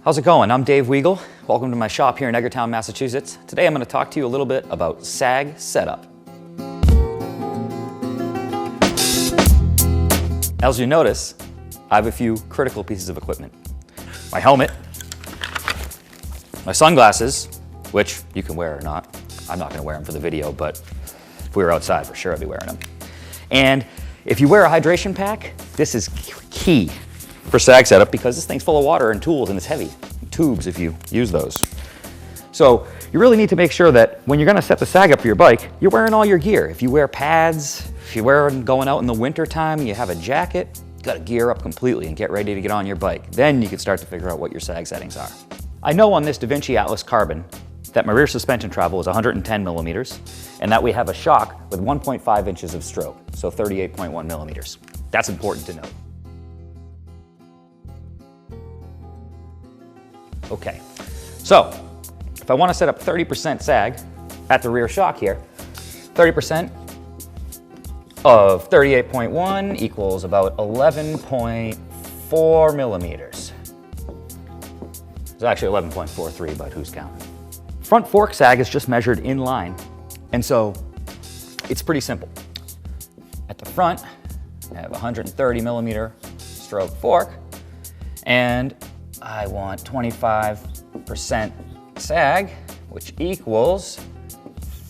How's it going? I'm Dave Weagle. Welcome to my shop here in Edgartown, Massachusetts. Today I'm going to talk to you a little bit about Sag Setup. As you notice, I have a few critical pieces of equipment. My helmet, my sunglasses, which you can wear or not. I'm not going to wear them for the video, but if we were outside, for sure I'd be wearing them. And if you wear a hydration pack, this is key for Sag Setup because this thing's full of water and tools and it's heavy. Tubes if you use those. So you really need to make sure that when you're going to set the sag up for your bike, you're wearing all your gear. If you wear pads, if you're going out in the winter time, you have a jacket, you got to gear up completely and get ready to get on your bike. Then you can start to figure out what your sag settings are. I know on this Devinci Atlas Carbon that my rear suspension travel is 110 millimeters and that we have a shock with 1.5 inches of stroke, so 38.1 millimeters. That's important to note. Okay, so if I want to set up 30% sag at the rear shock here, 30% of 38.1 equals about 11.4 millimeters. It's actually 11.43, but who's counting? Front fork sag is just measured in line, and so it's pretty simple. At the front, I have a 130 millimeter stroke fork, and I want 25% sag, which equals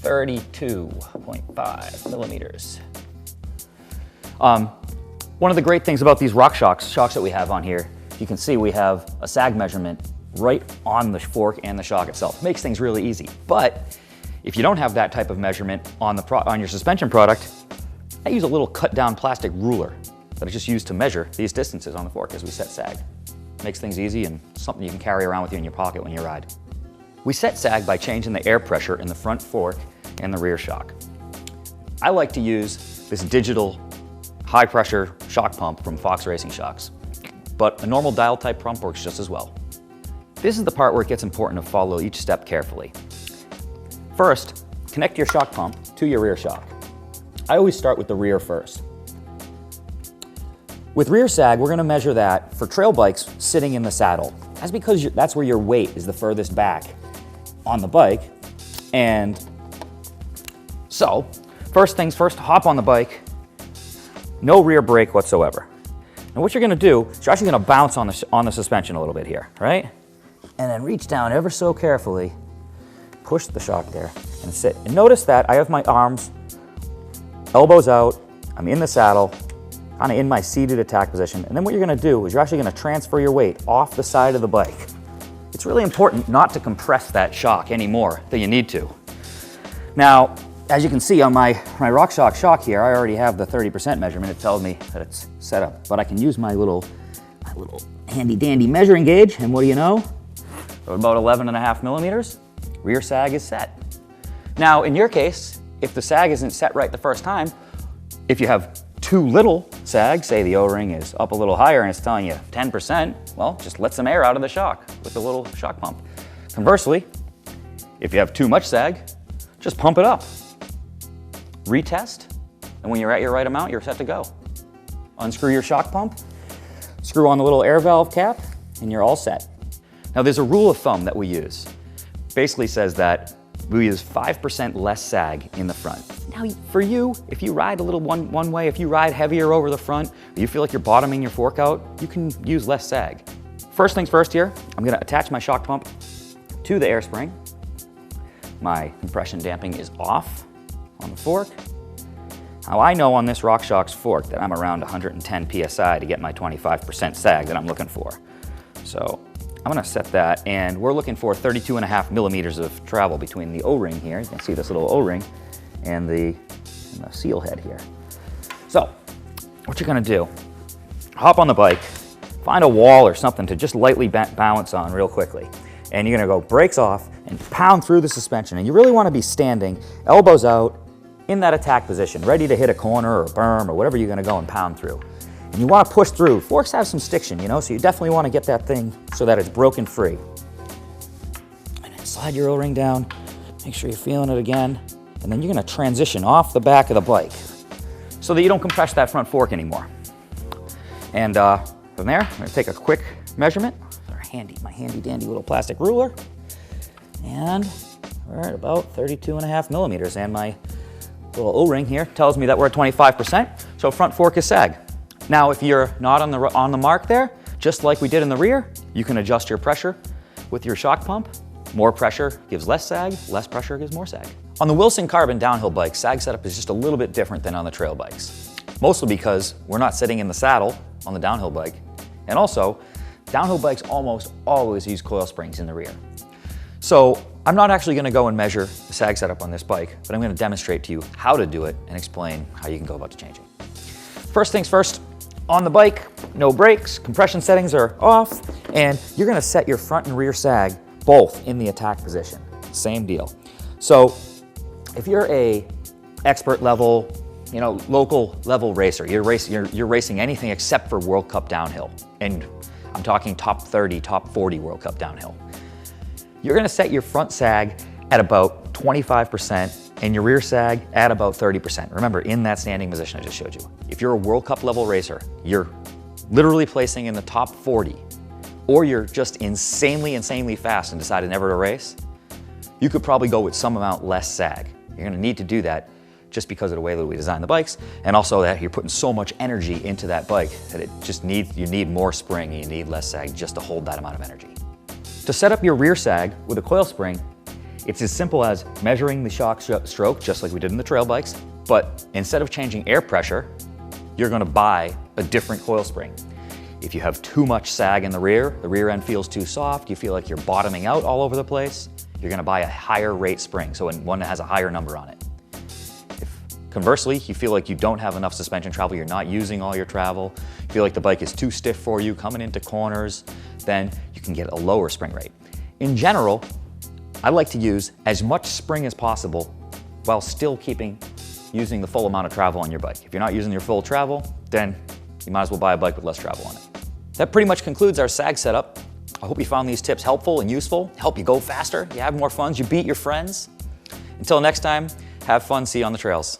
32.5 millimeters. One of the great things about these rock shocks that we have on here, you can see we have a sag measurement right on the fork and the shock itself. Makes things really easy. But if you don't have that type of measurement on your suspension product, I use a little cut down plastic ruler that I just use to measure these distances on the fork as we set sag. Makes things easy and something you can carry around with you in your pocket when you ride. We set sag by changing the air pressure in the front fork and the rear shock. I like to use this digital high pressure shock pump from Fox Racing Shocks, but a normal dial type pump works just as well. This is the part where it gets important to follow each step carefully. First, connect your shock pump to your rear shock. I always start with the rear first. With rear sag, we're going to measure that for trail bikes sitting in the saddle. That's because that's where your weight is the furthest back on the bike. And so, first things first, hop on the bike, no rear brake whatsoever. And what you're going to do is you're actually going to bounce on the suspension a little bit here, right? And then reach down ever so carefully, push the shock there, and sit. And notice that I have my arms, elbows out, I'm in the saddle, kind of in my seated attack position. And then what you're going to do is you're actually going to transfer your weight off the side of the bike. It's really important not to compress that shock any more than you need to. Now, as you can see on my RockShox shock here, I already have the 30% measurement. It tells me that it's set up, but I can use my little handy dandy measuring gauge, and what do you know? About 11.5 millimeters, rear sag is set. Now, in your case, if the sag isn't set right the first time, if you have too little sag, say the O-ring is up a little higher and it's telling you 10%, well, just let some air out of the shock with the little shock pump. Conversely, if you have too much sag, just pump it up. Retest, and when you're at your right amount, you're set to go. Unscrew your shock pump, screw on the little air valve cap, and you're all set. Now there's a rule of thumb that we use. Basically says that we use 5% less sag in the front. Now for you, if you ride a little one way, if you ride heavier over the front, or you feel like you're bottoming your fork out, you can use less sag. First things first here, I'm gonna attach my shock pump to the air spring. My compression damping is off on the fork. Now I know on this RockShox fork that I'm around 110 PSI to get my 25% sag that I'm looking for. So I'm gonna set that, and we're looking for 32.5 millimeters of travel between the O-ring here. You can see this little O-ring and the seal head here. So what you're gonna do, hop on the bike, find a wall or something to just lightly balance on real quickly. And you're gonna go brakes off and pound through the suspension. And you really wanna be standing, elbows out, in that attack position, ready to hit a corner or a berm or whatever you're gonna go and pound through. And you want to push through. Forks have some stiction, you know, so you definitely want to get that thing so that it's broken free. And then slide your O-ring down, make sure you're feeling it again, and then you're going to transition off the back of the bike so that you don't compress that front fork anymore. And from there, I'm going to take a quick measurement. Sorry. my handy dandy little plastic ruler. And we're at about 32.5 millimeters. And my little O-ring here tells me that we're at 25%. So front fork is sag. Now, if you're not on the mark there, just like we did in the rear, you can adjust your pressure with your shock pump. More pressure gives less sag, less pressure gives more sag. On the Wilson Carbon downhill bike, sag setup is just a little bit different than on the trail bikes. Mostly because we're not sitting in the saddle on the downhill bike. And also, downhill bikes almost always use coil springs in the rear. So I'm not actually gonna go and measure the sag setup on this bike, but I'm gonna demonstrate to you how to do it and explain how you can go about changing. First things first, on the bike, no brakes, compression settings are off, and you're gonna set your front and rear sag both in the attack position. Same deal. So if you're a expert level, local level racer, you're racing anything except for World Cup downhill, and I'm talking top 30, top 40 World Cup downhill. You're gonna set your front sag at about 25% and your rear sag at about 30%. Remember, in that standing position I just showed you. If you're a World Cup level racer, you're literally placing in the top 40, or you're just insanely fast and decided never to race, you could probably go with some amount less sag. You're gonna need to do that just because of the way that we design the bikes, and also that you're putting so much energy into that bike that you need more spring and you need less sag just to hold that amount of energy. To set up your rear sag with a coil spring, it's as simple as measuring the shock stroke, just like we did in the trail bikes, but instead of changing air pressure, you're gonna buy a different coil spring. If you have too much sag in the rear end feels too soft, you feel like you're bottoming out all over the place, you're gonna buy a higher rate spring, so one that has a higher number on it. Conversely, you feel like you don't have enough suspension travel, you're not using all your travel, you feel like the bike is too stiff for you, coming into corners, then you can get a lower spring rate. In general, I like to use as much spring as possible while still using the full amount of travel on your bike. If you're not using your full travel, then you might as well buy a bike with less travel on it. That pretty much concludes our sag setup. I hope you found these tips helpful and useful, help you go faster, you have more fun, you beat your friends. Until next time, have fun, see you on the trails.